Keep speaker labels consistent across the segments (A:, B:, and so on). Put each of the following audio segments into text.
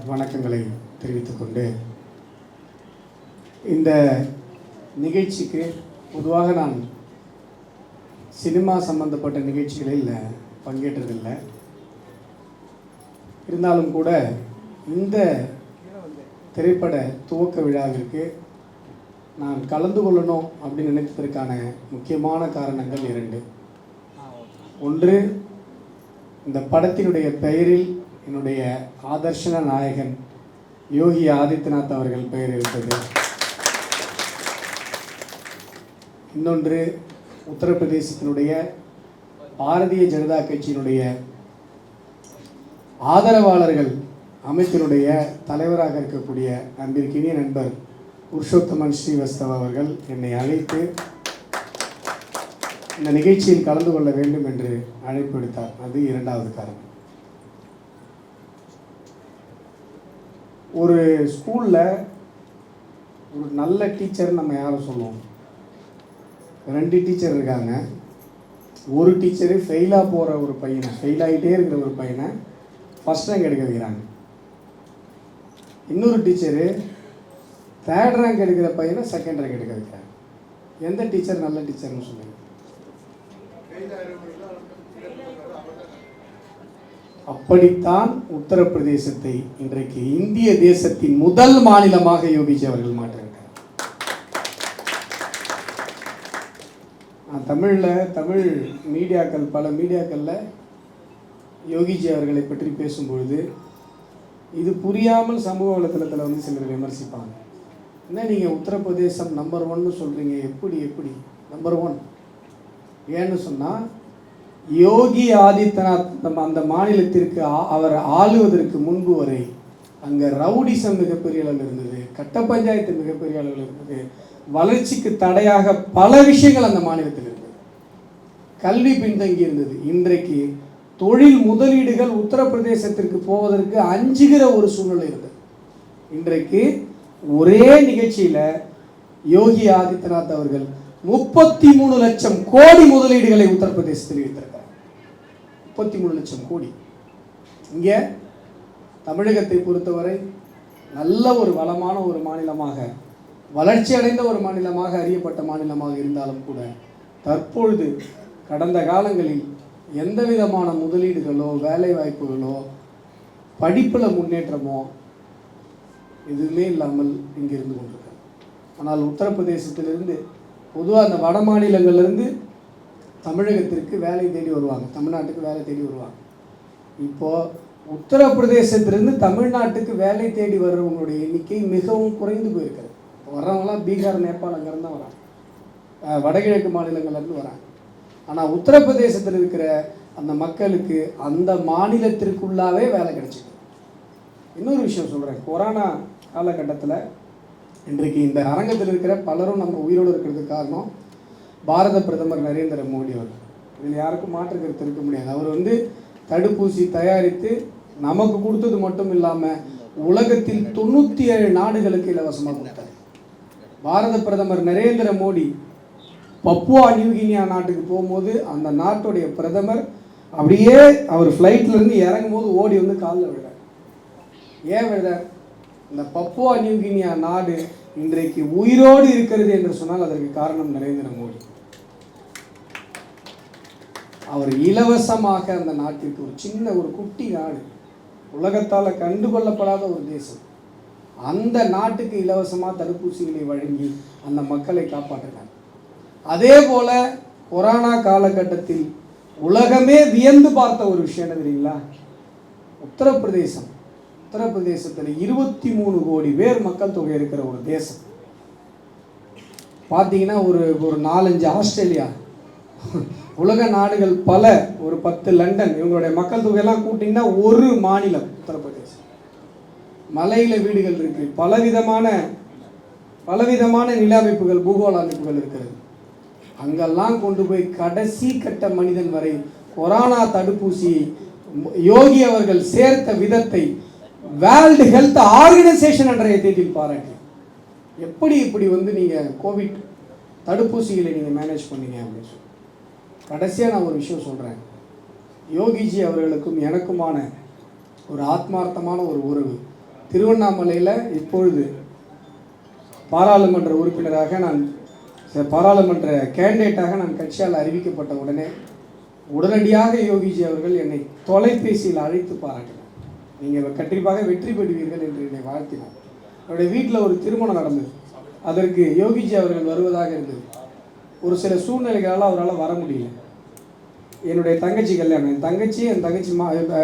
A: வணக்கங்களை தெரிவித்துக் கொண்டு இந்த நிகழ்ச்சிக்கு பொதுவாக நான் சினிமா சம்பந்தப்பட்ட நிகழ்ச்சிகளில் பங்கேற்றதில்லை. இருந்தாலும் கூட இந்த திரைப்பட துவக்க விழாவிற்கு நான் கலந்து கொள்ளணும் அப்படின்னு நினைத்ததற்கான முக்கியமான காரணங்கள் 2. ஒன்று, இந்த படத்தினுடைய பெயரில் என்னுடைய ஆதர்ஷன நாயகன் யோகி ஆதித்யநாத் அவர்கள் பெயர் இருந்தது. இன்னொன்று, உத்தரப்பிரதேசத்தினுடைய பாரதிய ஜனதா கட்சியினுடைய ஆதரவாளர்கள் அமைப்பினுடைய தலைவராக இருக்கக்கூடிய அன்பிற்கினிய நண்பர் புருஷோத்தமன் ஸ்ரீவஸ்தவ அவர்கள் என்னை அழைத்து இந்த நிகழ்ச்சியில் கலந்து கொள்ள வேண்டும் என்று அழைப்பு விடுத்தார். அது 2வது காரணம். ஒரு ஸ்கூலில் ஒரு நல்ல டீச்சர் நம்ம யாரும் சொல்லுவோம். 2 டீச்சர் இருக்காங்க. ஒரு டீச்சரு ஃபெயிலாக போகிற ஒரு பையனை, ஃபெயிலாகிட்டே இருக்கிற ஒரு பையனை ஃபஸ்ட் ரேங்க் எடுக்க வைக்கிறாங்க. இன்னொரு டீச்சரு 3rd ரேங்க் எடுக்கிற பையனை 2nd ரேங்க் எடுக்க வைக்கிறாங்க. எந்த டீச்சர் நல்ல டீச்சர்னு சொல்லுங்க? அப்படித்தான் உத்தரப்பிரதேசத்தை இன்றைக்கு இந்திய தேசத்தின் முதல் மாநிலமாக யோகிஜி அவர்கள் மாற்றிருக்கார். தமிழ் மீடியாக்கள், பல மீடியாக்களில் யோகிஜி அவர்களை பற்றி பேசும்பொழுது இது புரியாமல் சமூக வலைத்தளத்தில் வந்து சிலர் விமர்சிப்பாங்க. என்ன நீங்கள் உத்தரப்பிரதேசம் நம்பர் 1ன்னு சொல்கிறீங்க, எப்படி நம்பர் 1? ஏன்னு சொன்னால், யோகி ஆதித்யநாத் அந்த மாநிலத்திற்கு அவர் ஆளுவதற்கு முன்பு வரை அங்கே ரவுடிசம் மிகப்பெரிய அளவில் இருந்தது, கட்ட பஞ்சாயத்து மிகப்பெரிய அளவில் இருந்தது, வளர்ச்சிக்கு தடையாக பல விஷயங்கள் அந்த மாநிலத்தில் இருந்தது, கல்வி பின்தங்கி இருந்தது. இன்றைக்கு தொழில் முதலீடுகள் உத்தரப்பிரதேசத்திற்கு போவதற்கு அஞ்சுகிற ஒரு சூழ்நிலை இருந்தது. இன்றைக்கு ஒரே நிகழ்ச்சியில் யோகி ஆதித்யநாத் அவர்கள் 33 லட்சம் கோடி முதலீடுகளை உத்தரப்பிரதேசத்தில் வைத்திருக்கிறார். 33 லட்சம் கோடி. இங்கே தமிழகத்தை பொறுத்தவரை நல்ல ஒரு வளமான ஒரு மாநிலமாக, வளர்ச்சி அடைந்த ஒரு மாநிலமாக, அறியப்பட்ட மாநிலமாக இருந்தாலும் கூட தற்பொழுது கடந்த காலங்களில் எந்த விதமான முதலீடுகளோ, வேலை வாய்ப்புகளோ, படிப்பில் முன்னேற்றமோ எதுவுமே இல்லாமல் இங்கே இருந்து கொண்டிருக்காங்க. ஆனால் உத்தரப்பிரதேசத்திலிருந்து பொதுவாக அந்த வட மாநிலங்கள்லேருந்து தமிழகத்திற்கு வேலை தேடி வருவாங்க, தமிழ்நாட்டுக்கு வேலை தேடி வருவாங்க. இப்போது உத்தரப்பிரதேசத்திலிருந்து தமிழ்நாட்டுக்கு வேலை தேடி வர்றவங்களுடைய எண்ணிக்கை மிகவும் குறைந்து போயிருக்கிறது. வர்றவங்களாம் பீகார், நேபாள் அங்கேருந்து தான் வராங்க, வடகிழக்கு மாநிலங்கள்லேருந்து வராங்க. ஆனால் உத்தரப்பிரதேசத்தில் இருக்கிற அந்த மக்களுக்கு அந்த மாநிலத்திற்குள்ளாவே வேலை கிடைச்சிது. இன்னொரு விஷயம் சொல்கிறேன். கொரோனா காலகட்டத்தில் இன்றைக்கு இந்த அரங்கத்தில் இருக்கிற பலரும் நம்ம உயிரோடு இருக்கிறதுக்கு காரணம் பாரத பிரதமர் நரேந்திர மோடி அவர்கள். இதில் யாருக்கும் மாற்று கருத்து இருக்க முடியாது. அவர் தடுப்பூசி தயாரித்து நமக்கு கொடுத்தது மட்டும் இல்லாமல் உலகத்தில் 97 நாடுகளுக்கு இலவசமாக கொடுத்தார். பாரத பிரதமர் நரேந்திர மோடி பப்புவா நியூகினியா நாட்டுக்கு போகும்போது அந்த நாட்டுடைய பிரதமர் அப்படியே அவர் ஃப்ளைட்லேருந்து இறங்கும் போது ஓடி வந்து காலில் விழுறார். ஏன் விழுறார்? இந்த பப்புவா நியூகினியா நாடு இன்றைக்கு உயிரோடு இருக்கிறது என்று சொன்னால் அதற்கு காரணம் நரேந்திர மோடி. அவர் இலவசமாக அந்த நாட்டிற்கு, ஒரு சின்ன ஒரு குட்டி நாடு, உலகத்தால் கண்டுகொள்ளப்படாத ஒரு தேசம், அந்த நாட்டுக்கு இலவசமாக தடுப்பூசிகளை வழங்கி அந்த மக்களை காப்பாற்றினார். அதே போல கொரோனா காலகட்டத்தில் உலகமே வியந்து பார்த்த ஒரு விஷயம் என்ன தெரியுங்களா? உத்தரப்பிரதேசத்தில் 23 கோடி பேர் மக்கள் தொகை இருக்கிற ஒரு தேசம். பார்த்தீங்கன்னா ஒரு 4-5 ஆஸ்திரேலியா, உலக நாடுகள் பல, ஒரு 10 லண்டன், இவங்களுடைய மக்கள் தொகையெல்லாம் கூட்டிங்கன்னா ஒரு மாநிலம் உத்தரப்பிரதேசம். மலையில் வீடுகள் இருக்குது, பலவிதமான நில அமைப்புகள், பூகோள அமைப்புகள் இருக்கிறது. அங்கெல்லாம் கொண்டு போய் கடைசி கட்ட மனிதன் வரை கொரோனா தடுப்பூசியை யோகி அவர்கள் சேர்த்த விதத்தை வேர்ல்டு ஹெல்த் ஆர்கனைசேஷன் அன்றைய தேதியில் பாராட்டி, எப்படி இப்படி நீங்கள் கோவிட் தடுப்பூசிகளை நீங்கள் மேனேஜ் பண்ணீங்க அப்படின்னு சொல்லி கடைசியாக நான் ஒரு விஷயம் சொல்கிறேன். யோகிஜி அவர்களுக்கும் எனக்குமான ஒரு ஆத்மார்த்தமான ஒரு உறவு. திருவண்ணாமலையில் இப்பொழுது பாராளுமன்ற உறுப்பினராக பாராளுமன்ற கேண்டிடேட்டாக நான் கட்சியால் அறிவிக்கப்பட்ட உடனடியாக யோகிஜி அவர்கள் என்னை தொலைபேசியில் அழைத்து பாராட்டினார். நீங்கள் கண்டிப்பாக வெற்றி பெறுவீர்கள் என்று என்னை வாழ்த்தினார். என்னுடைய வீட்டில் ஒரு திருமணம் நடந்தது. அதற்கு யோகிஜி அவர்கள் வருவதாக இருந்தது. ஒரு சில சூழ்நிலைகளால் அவரால் வர முடியல. என்னுடைய தங்கச்சி கல்யாணம், என் தங்கச்சி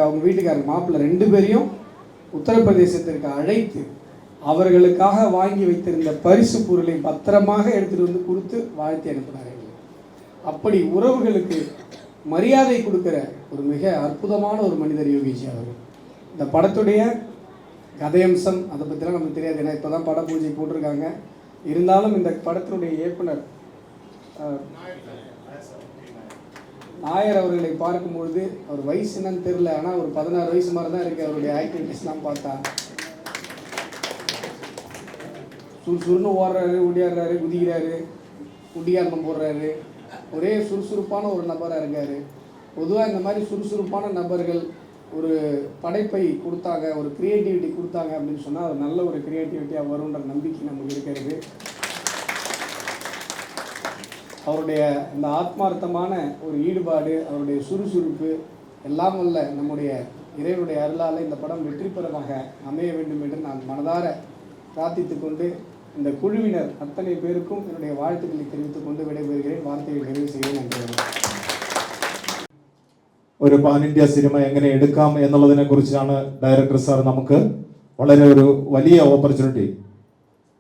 A: அவங்க வீட்டுக்காரங்க மாப்பிள்ளை 2 பேரையும் உத்தரப்பிரதேசத்திற்கு அழைத்து அவர்களுக்காக வாங்கி வைத்திருந்த பரிசு பொருளை பத்திரமாக எடுத்துகிட்டு வந்து கொடுத்து வாழ்த்தி அனுப்பினார்கள். அப்படி உறவுகளுக்கு மரியாதை கொடுக்கிற ஒரு மிக அற்புதமான ஒரு மனிதர் யோகிஜி அவர்கள். இந்த படத்துடைய கதையம்சம் அதை பற்றிலாம் நமக்கு தெரியாது, ஏன்னா இப்போ தான் பட பூஜை போட்டிருக்காங்க. இருந்தாலும் இந்த படத்தினுடைய இயக்குனர் நாயர் அவர்களை பார்க்கும்பொழுது அவர் வயசு என்னன்னு தெரியல, ஆனால் ஒரு 16 வயசு மாதிரி தான் இருக்குது. அவருடைய ஆக்டிவிட்டிஸ்லாம் பார்த்தா சுறுசுறுன்னு ஓடுறாரு, ஓடியாடுறாரு, குதிக்கிறாரு, குடியாரணம் போடுறாரு. ஒரே சுறுசுறுப்பான ஒரு நபராக இருக்கார். பொதுவாக இந்த மாதிரி சுறுசுறுப்பான நபர்கள் ஒரு படைப்பை கொடுத்தாங்க, ஒரு க்ரியேட்டிவிட்டி கொடுத்தாங்க அப்படின்னு சொன்னால் அது நல்ல ஒரு க்ரியேட்டிவிட்டியாக வரும்ன்ற நம்பிக்கை நமக்கு இருக்கிறது. அவருடைய இந்த ஆத்மார்த்தமான ஒரு ஈடுபாடு, அவருடைய சுறுசுறுப்பு எல்லாம் உள்ள நம்முடைய இறைவனுடைய அருளால் இந்த படம் வெற்றிகரமாக அமைய வேண்டும் என்று நான் மனதார பிரார்த்தித்துக் கொண்டு இந்த குழுவினர் அத்தனை பேருக்கும் என்னுடைய வாழ்த்துக்களை தெரிவித்துக் கொண்டு விடைபெறுகிறேன். വാർത്തകൾ நிறைவு செய்ய நன்றி.
B: ഒരു പാൻ ഇന്ത്യ സിനിമ എങ്ങനെ എടുക്കാം എന്നുള്ളതിനെ കുറിച്ചാണ് ഡയറക്ടർ സാർ നമുക്ക് വളരെ ഒരു വലിയ ഓപ്പർച്യൂണിറ്റി.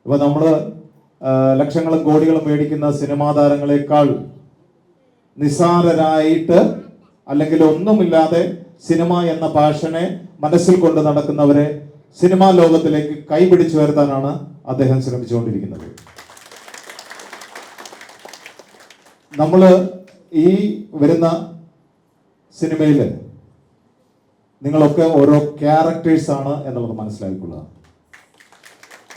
B: ഇപ്പോൾ നമ്മൾ ലക്ഷങ്ങളും കോടികളും മേടിക്കുന്ന സിനിമാ താരങ്ങളെക്കാൾ നിസ്സാരരായിട്ട് അല്ലെങ്കിൽ ഒന്നുമില്ലാതെ സിനിമ എന്ന പാഷനെ മനസ്സിൽ കൊണ്ട് നടക്കുന്നവരെ സിനിമാ ലോകത്തിലേക്ക് കൈപിടിച്ചു വരുത്താനാണ് അദ്ദേഹം ശ്രമിച്ചുകൊണ്ടിരിക്കുന്നത്. നമ്മൾ ഈ വരുന്ന സിനിമയിൽ നിങ്ങളൊക്കെ ഓരോ ക്യാരക്ടേഴ്സാണ് എന്നുള്ളത് മനസ്സിലാക്കിക്കൊള്ളുക.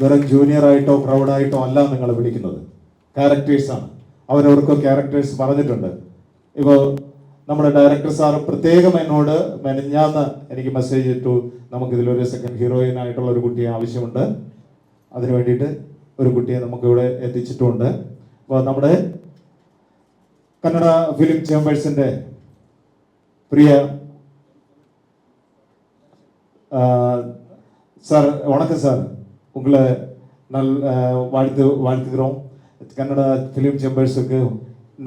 B: വെറും ജൂനിയറായിട്ടോ ക്രൗഡായിട്ടോ അല്ല നിങ്ങളെ വിളിക്കുന്നത്, ക്യാരക്ടേഴ്സാണ്. അവരവർക്കോ ക്യാരക്ടേഴ്സ് പറഞ്ഞിട്ടുണ്ട്. ഇപ്പോൾ നമ്മുടെ ഡയറക്ടർ സാർ പ്രത്യേകം എന്നോട് മെനഞ്ഞാന്ന് എനിക്ക് മെസ്സേജ് ഇട്ടു, നമുക്കിതിലൊരു സെക്കൻഡ് ഹീറോയിൻ ആയിട്ടുള്ള ഒരു കുട്ടിയെ ആവശ്യമുണ്ട്, അതിനു വേണ്ടിയിട്ട് ഒരു കുട്ടിയെ നമുക്കിവിടെ എത്തിച്ചിട്ടുമുണ്ട്. അപ്പോൾ നമ്മുടെ കന്നഡ ഫിലിം ചേമ്പേഴ്സിൻ്റെ பிரிய சார், வணக்கம் சார். உங்களை வாழ்த்துக்கிறோம். கன்னட ஃபிலிம் சேம்பர்ஸுக்கு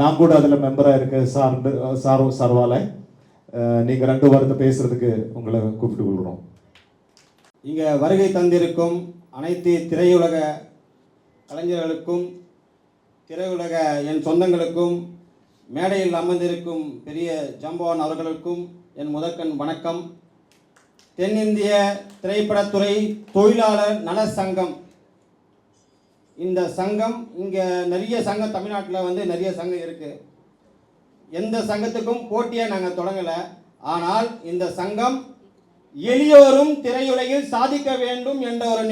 B: நான் கூட அதில் மெம்பராக இருக்கேன். சார்வால் நீங்கள் 2 வாரத்தை பேசுகிறதுக்கு உங்களை கூப்பிட்டு கொள்கிறோம்.
C: இங்கே வருகை தந்திருக்கும் அனைத்து திரையுலக கலைஞர்களுக்கும் திரையுலக என் சொந்தங்களுக்கும் மேடையில் அமர்ந்திருக்கும் பெரிய ஜம்பவான் அவர்களுக்கும் என் முதற்கண் வணக்கம். தென்னிந்திய திரைப்படத்துறை தொழிலாளர் நல சங்கம், இந்த சங்கம் இங்கே நிறைய சங்கம் தமிழ்நாட்டில் நிறைய சங்கம் இருக்குது. எந்த சங்கத்துக்கும் போட்டியாக நாங்கள் தொடங்கலை. ஆனால் இந்த சங்கம் எளியோரும் திரையுலகில் சாதிக்க வேண்டும் என்ற ஒரு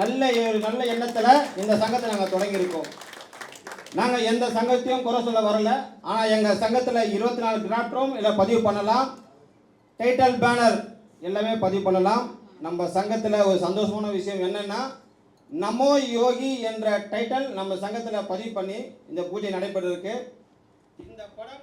C: நல்ல எண்ணத்தில் இந்த சங்கத்தை நாங்கள் தொடங்கியிருக்கோம். நாங்கள் எந்த சங்கத்தையும் குறை சொல்ல வரல. ஆனால் எங்கள் சங்கத்தில் 24 டிராஃப்ட் ரூம் இல்லை பதிவு பண்ணலாம், டைட்டில் பேனர் எல்லாமே பதிவு பண்ணலாம். நம்ம சங்கத்தில் ஒரு சந்தோஷமான விஷயம் என்னென்னா, நமோ யோகி என்ற டைட்டில் நம்ம சங்கத்தில் பதிவு பண்ணி இந்த பூஜை நடைபெற்றிருக்கு. இந்த படம்